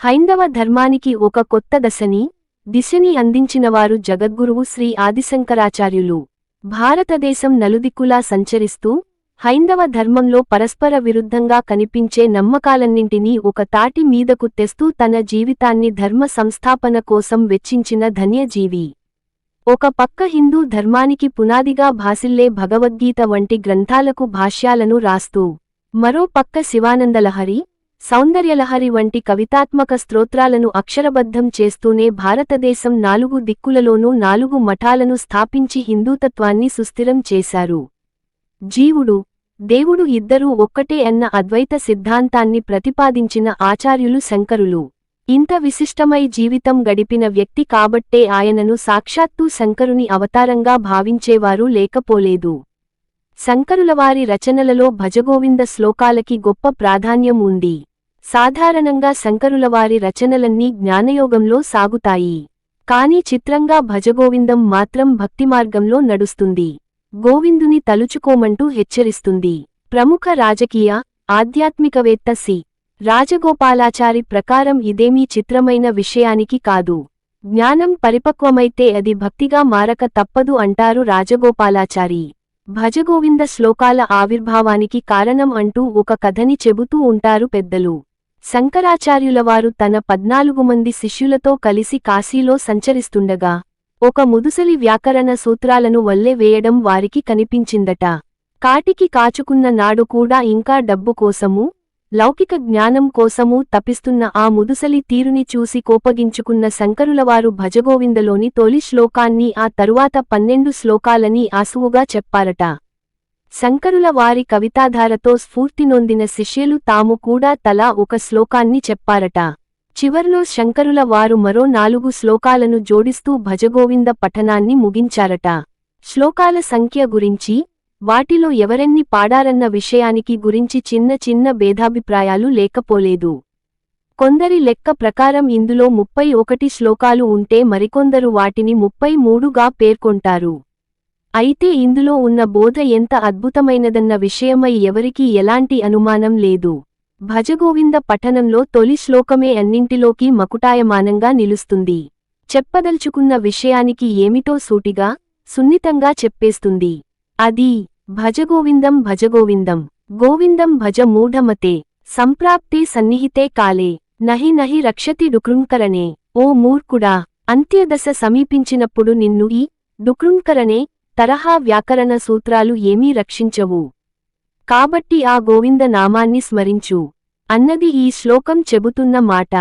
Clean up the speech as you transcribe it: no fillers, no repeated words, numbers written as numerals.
హైందవ ధర్మానికి ఒక కొత్త దిశని అందించినవారు జగద్గురువు శ్రీ ఆదిశంకరాచార్యులు. భారతదేశం నలుదిక్కులా సంచరిస్తూ హైందవ ధర్మంలో పరస్పర విరుద్ధంగా కనిపించే నమ్మకాలన్నింటినీ ఒక తాటి మీదకు తెస్తూ తన జీవితాన్ని ధర్మ సంస్థాపన కోసం వెచ్చించిన ధన్యజీవి. ఒక పక్క హిందూ ధర్మానికి పునాదిగా భాసిల్లే భగవద్గీత వంటి గ్రంథాలకు భాష్యాలను రాస్తూ, మరో పక్క శివానందలహరి, సౌందర్యలహరి వంటి కవితాత్మక స్తోత్రాలను అక్షరబద్ధం చేస్తూనే భారతదేశం నాలుగు దిక్కులలోనూ 4 మఠాలను స్థాపించి హిందూతత్వాన్ని సుస్థిరం చేశారు. జీవుడు, దేవుడు ఇద్దరూ ఒక్కటే అన్న అద్వైత సిద్ధాంతాన్ని ప్రతిపాదించిన ఆచార్యులు శంకరులు. ఇంత విశిష్టమై జీవితం గడిపిన వ్యక్తి కాబట్టే ఆయనను సాక్షాత్తూ శంకరుని అవతారంగా భావించేవారు లేకపోలేదు. శంకరులవారి రచనలలో భజగోవింద శ్లోకాలకి గొప్ప ప్రాధాన్యం ఉంది. సాధారణంగా శంకరులవారి రచనలన్నీ జ్ఞానయోగంలో సాగుతాయి. కాని చిత్రంగా భజగోవిందం మాత్రం భక్తిమార్గంలో నడుస్తుంది. గోవిందుని తలుచుకోమంటూ హెచ్చరిస్తుంది. ప్రముఖ రాజకీయ, ఆధ్యాత్మికవేత్త సి. రాజగోపాలాచారి ప్రకారం ఇదేమీ చిత్రమైన విషయానికి కాదు. జ్ఞానం పరిపక్వమైతే అది భక్తిగా మారక తప్పదు అంటారు రాజగోపాలాచారి. భజగోవింద శ్లోకాల ఆవిర్భావానికి కారణం అంటూ ఒక కథని చెబుతూ ఉంటారు పెద్దలు. శంకరాచార్యులవారు తన 14 మంది శిష్యులతో కలిసి కాశీలో సంచరిస్తుండగా ఒక ముదుసలి వ్యాకరణ సూత్రాలను వల్లె వేయడం వారికి కనిపించిందట. కాటికి కాచుకున్న నాడు కూడా ఇంకా డబ్బు కోసమూ, లౌకిక జ్ఞానం కోసమూ తపిస్తున్న ఆ ముదుసలి తీరుని చూసి కోపగించుకున్న శంకరులవారు భజగోవిందలోని తొలి శ్లోకాన్ని ఆ తరువాత 12 శ్లోకాలని ఆసువుగా చెప్పారట. శంకరుల వారి కవితాధారతో స్ఫూర్తినొందిన శిష్యులు తాము కూడా తలా ఒక శ్లోకాన్ని చెప్పారట. చివర్లో శంకరుల వారు మరో 4 శ్లోకాలను జోడిస్తూ భజగోవింద పఠనాన్ని ముగించారట. శ్లోకాల సంఖ్య గురించి, వాటిలో ఎవరెన్ని పాడారన్న విషయానికి గురించి చిన్న భేదాభిప్రాయాలు లేకపోలేదు. కొందరి లెక్క ప్రకారం ఇందులో 31 శ్లోకాలు ఉంటే మరికొందరు వాటిని 33గా పేర్కొంటారు. అయితే ఇందులో ఉన్న బోధ ఎంత అద్భుతమైనదన్న విషయమై ఎవరికీ ఎలాంటి అనుమానం లేదు. భజగోవింద పఠనంలో తొలి శ్లోకమే అన్నింటిలోకీ మకుటాయమానంగా నిలుస్తుంది. చెప్పదల్చుకున్న విషయానికి ఏమిటో సూటిగా, సున్నితంగా చెప్పేస్తుంది. అది భజగోవిందం భజగోవిందం గోవిందం భజ మూఢమతే సంప్రాప్తే సన్నిహితే కాలే నహి రక్షతి డుకృంకరణే. ఓ మూర్ఖుడా, అంత్యదశ సమీపించినప్పుడు నిన్ను ఈ డుకృంకరణే తరహా వ్యాకరణ సూత్రాలు ఏమీ రక్షించవు. కాబట్టి ఆ గోవింద నామాన్ని స్మరించు అన్నది ఈ శ్లోకం చెబుతున్న మాట.